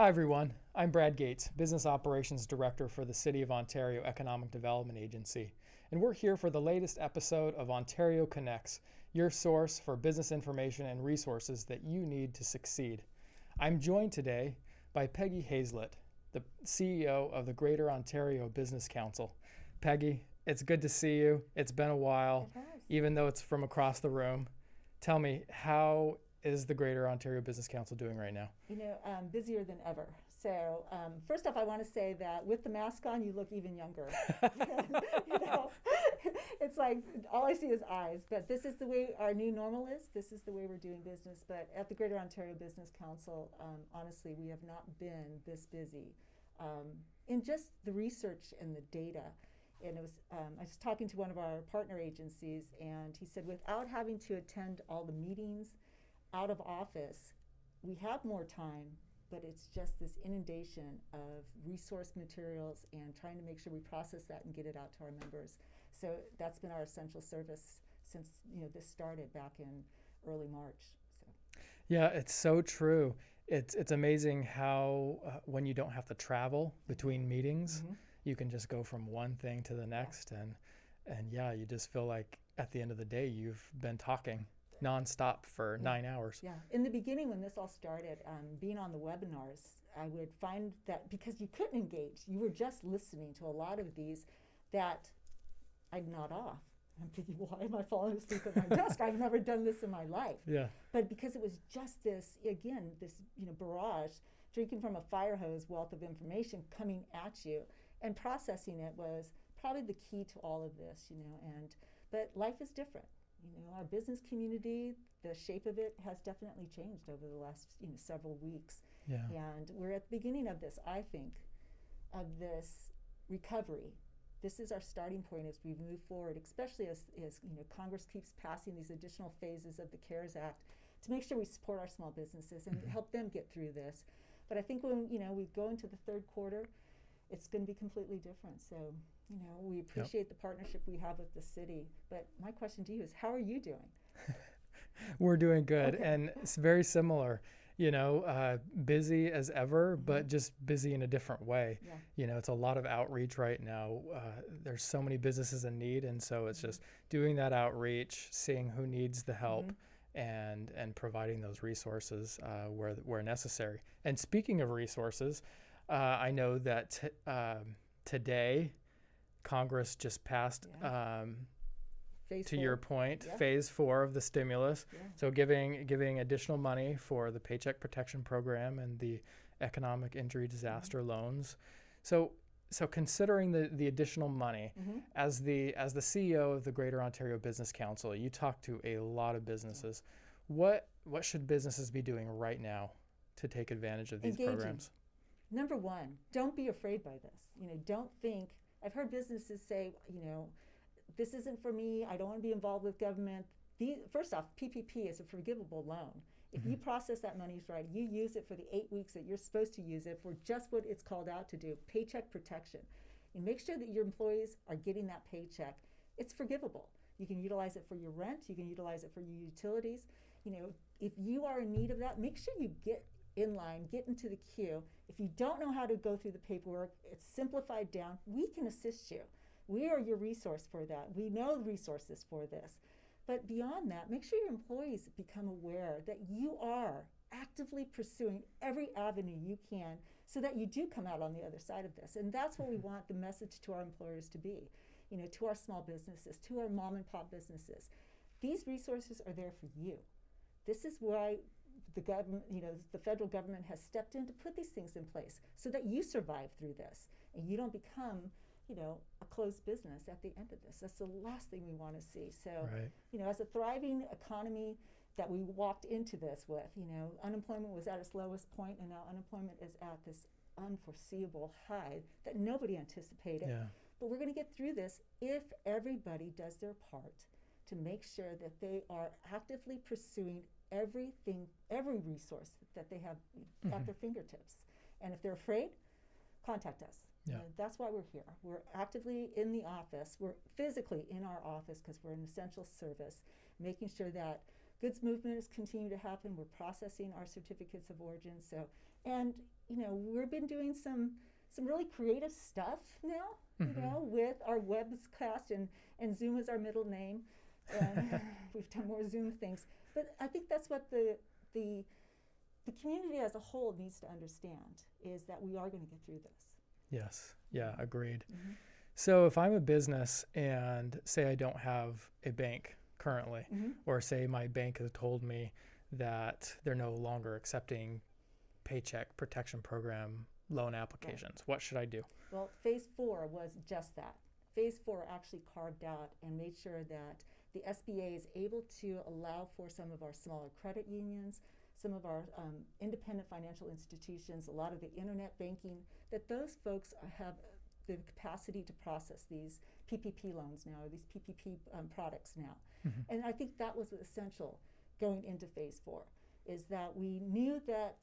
Hi everyone, I'm Brad Gates, Business Operations Director for the City of Ontario Economic Development Agency, and we're here for the latest episode of Ontario Connects, your source for business information and resources that you need to succeed. I'm joined today by Peggi Hazlett, the CEO of the Greater Ontario Business Council. Peggi, it's good to see you. It's been a while, even though it's from across the room. Tell me, how is the Greater Ontario Business Council doing right now? Busier than ever. So first off, I want to say that with the mask on, you look even younger. It's like all I see is eyes. But this is the way our new normal is. This is the way we're doing business. But at the Greater Ontario Business Council, honestly, we have not been this busy in just the research and the data. And it was, I was talking to one of our partner agencies, and he said, without having to attend all the meetings out of office, we have more time, but it's just this inundation of resource materials and trying to make sure we process that and get it out to our members. So that's been our essential service since this started back in early March. So. Yeah, it's so true. It's amazing how when you don't have to travel between meetings, you can just go from one thing to the next, and yeah, you just feel like at the end of the day you've been talking nonstop for 9 hours. Yeah. In the beginning, when this all started, being on the webinars, I would find that because you couldn't engage, you were just listening to a lot of these that I'd nod off. I'm thinking, why am I falling asleep at my desk? I've never done this in my life. Yeah. But because it was just this, again, this barrage, drinking from a fire hose wealth of information coming at you, and processing it was probably the key to all of this, but life is different. Our business community, the shape of it has definitely changed over the last several weeks. Yeah. And we're at the beginning of this, I think, of this recovery. This is our starting point as we move forward, especially as Congress keeps passing these additional phases of the CARES Act to make sure we support our small businesses and help them get through this. But I think when we go into the third quarter, it's going to be completely different. So, we appreciate the partnership we have with the city. But my question to you is, how are you doing? We're doing good, and it's very similar. Busy as ever, but just busy in a different way. Yeah. It's a lot of outreach right now. There's so many businesses in need, and so it's just doing that outreach, seeing who needs the help, and providing those resources where necessary. And speaking of resources, I know that today Congress just passed, your point, phase 4 of the stimulus. Yeah. So giving additional money for the Paycheck Protection Program and the economic injury disaster loans. So considering the additional money, as the CEO of the Greater Ontario Business Council, you talk to a lot of businesses. What should businesses be doing right now to take advantage of these programs? Number one, don't be afraid by this. Don't think. I've heard businesses say, this isn't for me. I don't want to be involved with government. First off, PPP is a forgivable loan. If you process that money right, you use it for the 8 weeks that you're supposed to use it for, just what it's called out to do, paycheck protection. And make sure that your employees are getting that paycheck. It's forgivable. You can utilize it for your rent. You can utilize it for your utilities. If you are in need of that, make sure you get in line, get into the queue. If you don't know how to go through the paperwork, it's simplified down. We can assist you. We are your resource for that. We know the resources for this. But beyond that, make sure your employees become aware that you are actively pursuing every avenue you can so that you do come out on the other side of this. And that's what we want the message to our employers to be, to our small businesses, to our mom and pop businesses. These resources are there for you. This is why the government, the federal government has stepped in to put these things in place so that you survive through this and you don't become, a closed business at the end of this. That's the last thing we want to see. So, as a thriving economy that we walked into this with, unemployment was at its lowest point, and now unemployment is at this unforeseeable high that nobody anticipated. Yeah. But we're going to get through this if everybody does their part to make sure that they are actively pursuing every resource that they have at their fingertips. And if they're afraid, contact us. Yeah. That's why we're here. We're actively in the office. We're physically in our office because we're an essential service, making sure that goods movement is continuing to happen. We're processing our certificates of origin. So, and we've been doing some really creative stuff now. With our webcast and Zoom is our middle name, and we've done more Zoom things. But I think that's what the community as a whole needs to understand, is that we are going to get through this. Yes. Yeah, agreed. So if I'm a business and say I don't have a bank currently, or say my bank has told me that they're no longer accepting Paycheck Protection Program loan applications, what should I do? Well, phase 4 was just that. Phase 4 actually carved out and made sure that the SBA is able to allow for some of our smaller credit unions, some of our independent financial institutions, a lot of the internet banking, that those folks have the capacity to process these PPP loans now, or these PPP products now. And I think that was essential going into phase 4, is that we knew that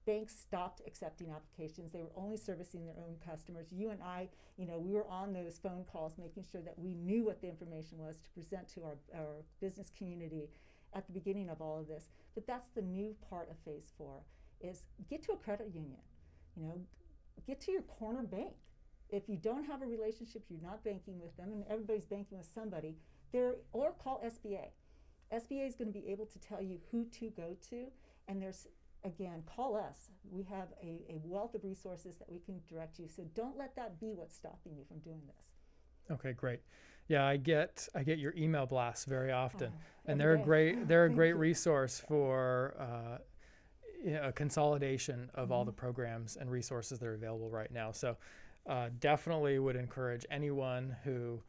banks stopped accepting applications. They were only servicing their own customers. You and I, we were on those phone calls making sure that we knew what the information was to present to our business community at the beginning of all of this. But that's the new part of phase 4, is get to a credit union, get to your corner bank. If you don't have a relationship, you're not banking with them, and everybody's banking with somebody, or call SBA. SBA is going to be able to tell you who to go to, and again, call us. We have a wealth of resources that we can direct you. So don't let that be what's stopping you from doing this. Okay, great. Yeah, I get your email blasts very often, and every they're a great resource for a consolidation of all the programs and resources that are available right now. So definitely would encourage anyone who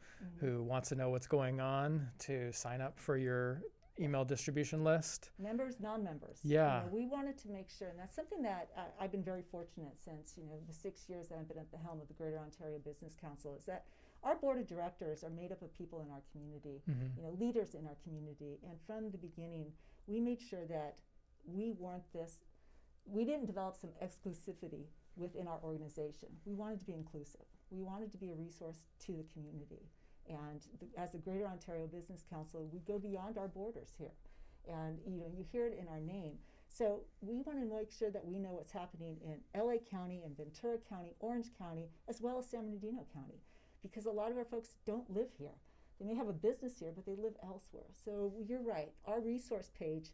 wants to know what's going on to sign up for your email distribution list. Members, non-members. Yeah. We wanted to make sure, and that's something that I've been very fortunate since, the 6 years that I've been at the helm of the Greater Ontario Business Council, is that our board of directors are made up of people in our community, leaders in our community. And from the beginning, we made sure that we didn't develop some exclusivity within our organization. We wanted to be inclusive. We wanted to be a resource to the community. And as the Greater Ontario Business Council, we go beyond our borders here. And you hear it in our name. So we want to make sure that we know what's happening in LA County and Ventura County, Orange County, as well as San Bernardino County, because a lot of our folks don't live here. They may have a business here, but they live elsewhere. So you're right. Our resource page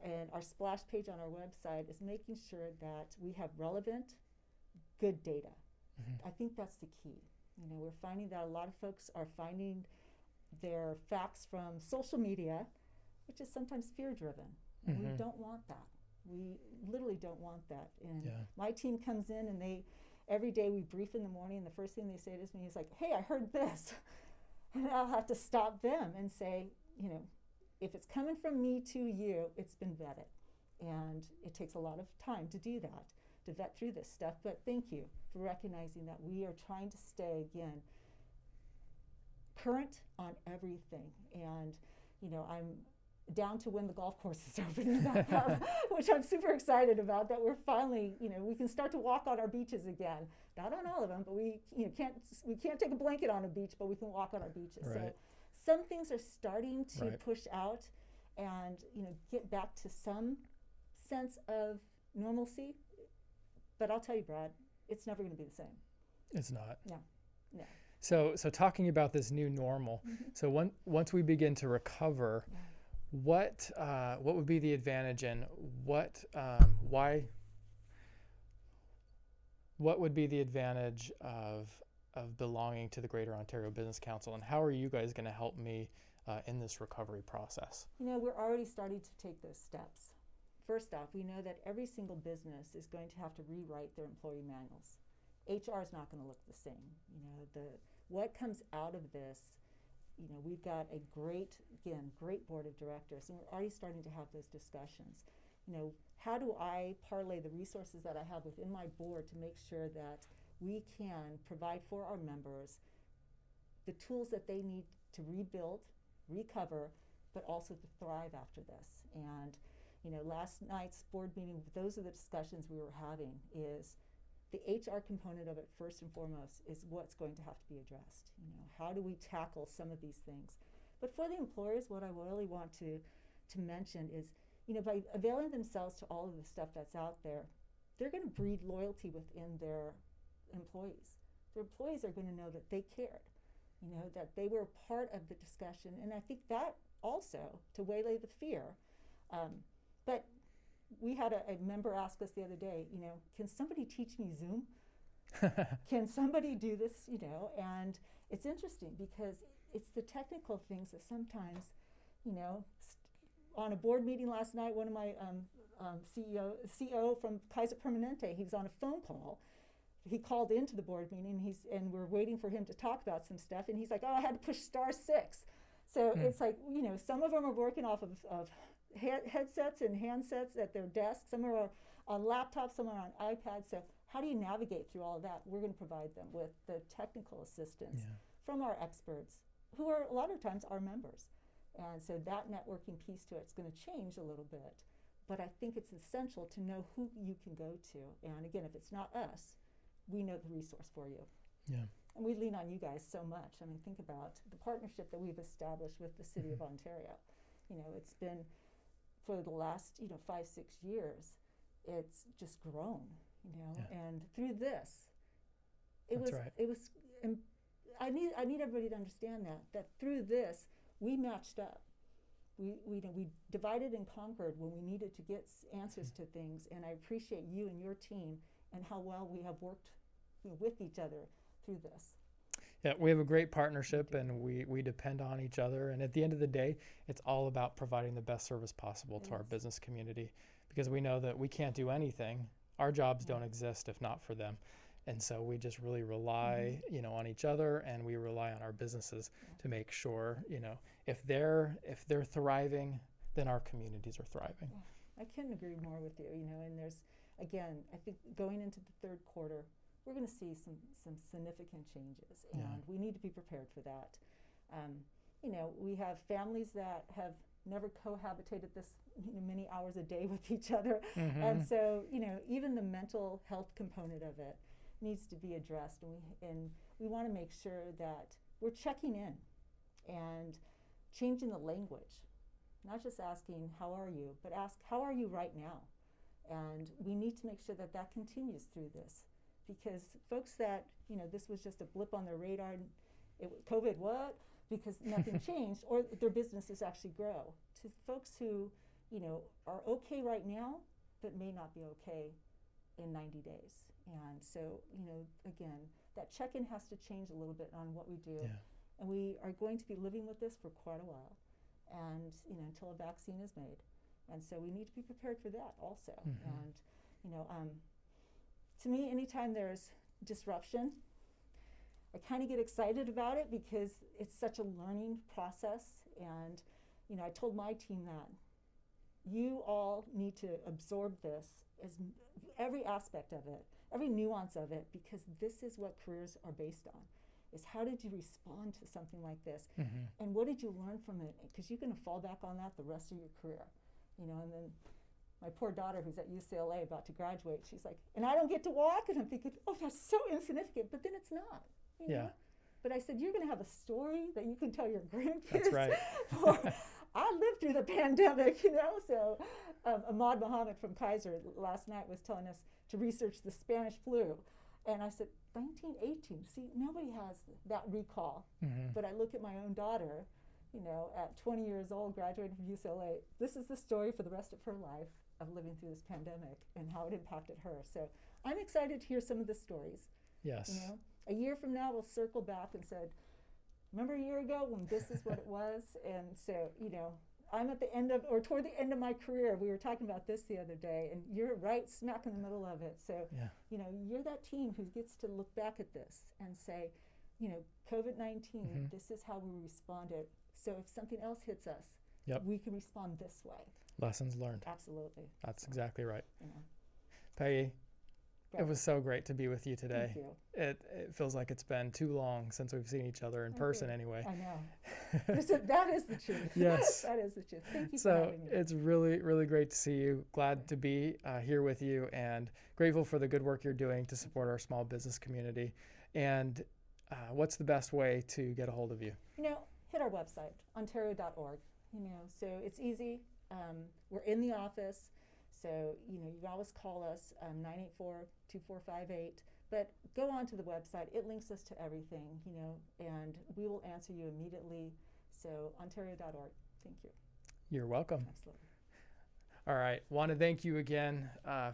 and our splash page on our website is making sure that we have relevant, good data. I think that's the key. We're finding that a lot of folks are finding their facts from social media, which is sometimes fear-driven. And we don't want that. We literally don't want that. And my team comes in, and every day we brief in the morning, and the first thing they say to me is like, hey, I heard this. And I'll have to stop them and say, if it's coming from me to you, it's been vetted. And it takes a lot of time to do that, to vet through this stuff. But thank you for recognizing that we are trying to stay, again, current on everything. And, I'm down to when the golf course is opening back up, which I'm super excited about, that we're finally, we can start to walk on our beaches again. Not on all of them, but we can't take a blanket on a beach, but we can walk on our beaches. Right. So some things are starting to push out and, get back to some sense of normalcy. But I'll tell you, Brad, it's never going to be the same. It's not. No. So talking about this new normal, so once we begin to recover, what would be the advantage, and what would be the advantage of belonging to the Greater Ontario Business Council, and how are you guys going to help me in this recovery process? We're already starting to take those steps. First off, we know that every single business is going to have to rewrite their employee manuals. HR is not going to look the same. What comes out of this, we've got a great board of directors, and we're already starting to have those discussions. How do I parlay the resources that I have within my board to make sure that we can provide for our members the tools that they need to rebuild, recover, but also to thrive after this? And last night's board meeting, those are the discussions we were having, is the HR component of it, first and foremost, is what's going to have to be addressed. How do we tackle some of these things? But for the employers, what I really want to to mention is, by availing themselves to all of the stuff that's out there, they're going to breed loyalty within their employees. Their employees are going to know that they cared, that they were part of the discussion. And I think that also, to waylay the fear, but we had a member ask us the other day, can somebody teach me Zoom? Can somebody do this? And it's interesting because it's the technical things that sometimes, on a board meeting last night, one of my CEO from Kaiser Permanente, he was on a phone call. He called into the board meeting, and we're waiting for him to talk about some stuff, and he's like, I had to push *6. So it's like, some of them are working off of headsets and handsets at their desks. Some are on laptops, some are on iPads. So how do you navigate through all of that? We're going to provide them with the technical assistance from our experts, who are a lot of times our members. And so that networking piece to it's going to change a little bit. But I think it's essential to know who you can go to. And again, if it's not us, we know the resource for you. Yeah. And we lean on you guys so much. I mean, think about the partnership that we've established with the City of Ontario. It's been, for the last 5-6 years, it's just grown. And through this, it was. I need everybody to understand that through this we matched up. We divided and conquered when we needed to get answers to things. And I appreciate you and your team and how well we have worked with each other through this. Yeah, we have a great partnership, and we depend on each other. And at the end of the day, it's all about providing the best service possible to our business community, because we know that we can't do anything. Our jobs don't exist if not for them. And so we just really rely, on each other, and we rely on our businesses to make sure, if they're thriving, then our communities are thriving. Yeah, I couldn't agree more with you, and there's, again, I think going into the third quarter, we're going to see some significant changes, and we need to be prepared for that. We have families that have never cohabitated this many hours a day with each other. And so, even the mental health component of it needs to be addressed. And we want to make sure that we're checking in and changing the language, not just asking, how are you, but ask, how are you right now? And we need to make sure that continues through this, because folks that, this was just a blip on their radar, COVID what? Because nothing changed, or their businesses actually grow. To folks who, are okay right now, but may not be okay in 90 days. And so, again, that check-in has to change a little bit on what we do. Yeah. And we are going to be living with this for quite a while, and, until a vaccine is made. And so we need to be prepared for that also. And, to me, anytime there's disruption, I kind of get excited about it because it's such a learning process. And, I told my team that you all need to absorb this as every aspect of it, every nuance of it, because this is what careers are based on, is how did you respond to something like this? And what did you learn from it? Because you're going to fall back on that the rest of your career, and then my poor daughter, who's at UCLA about to graduate, she's like, and I don't get to walk? And I'm thinking, oh, that's so insignificant, but then it's not. But I said, you're going to have a story that you can tell your grandkids. That's right. I lived through the pandemic, So Ahmad Mohammed from Kaiser last night was telling us to research the Spanish flu. And I said, 1918, see, nobody has that recall. But I look at my own daughter, at 20 years old, graduating from UCLA. This is the story for the rest of her life of living through this pandemic and how it impacted her. So I'm excited to hear some of the stories. Yes. A year from now, we'll circle back and said, remember a year ago when this is what it was? And so, I'm at the end of, or toward the end of my career. We were talking about this the other day, and you're right smack in the middle of it. So, you're that team who gets to look back at this and say, COVID-19, this is how we responded. So if something else hits us, we can respond this way. Lessons learned. Absolutely. That's exactly right. Peggi, it was so great to be with you today. Thank you. It feels like it's been too long since we've seen each other in person anyway. I know. That is the truth. Yes. That is the truth. Thank you for having me. So it's really, really great to see you. Glad to be here with you, and grateful for the good work you're doing to support our small business community. And what's the best way to get a hold of you? Hit our website, ontario.org. So it's easy. We're in the office, so you can always call us 984-2458. But go on to the website; it links us to everything, and we will answer you immediately. So Ontario.org. Thank you. You're welcome. Absolutely. All right. Want to thank you again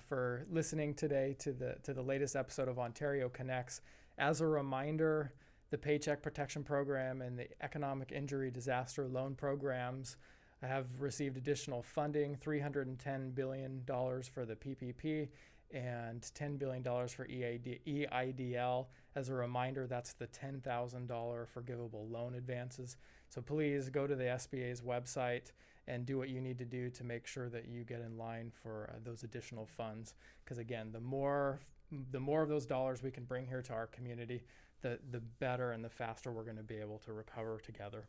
for listening today to the latest episode of Ontario Connects. As a reminder, the Paycheck Protection Program and the Economic Injury Disaster Loan Programs have received additional funding, $310 billion for the PPP and $10 billion for EIDL. As a reminder, that's the $10,000 forgivable loan advances. So please go to the SBA's website and do what you need to do to make sure that you get in line for those additional funds. Because again, the more of those dollars we can bring here to our community, the better and the faster we're going to be able to recover together.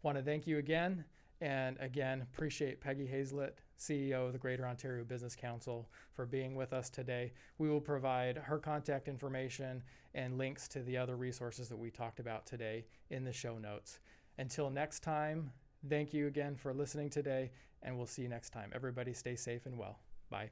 Want to thank you again. And again, appreciate Peggi Hazlett, CEO of the Greater Ontario Business Council, for being with us today. We will provide her contact information and links to the other resources that we talked about today in the show notes. Until next time, thank you again for listening today, and we'll see you next time. Everybody stay safe and well. Bye.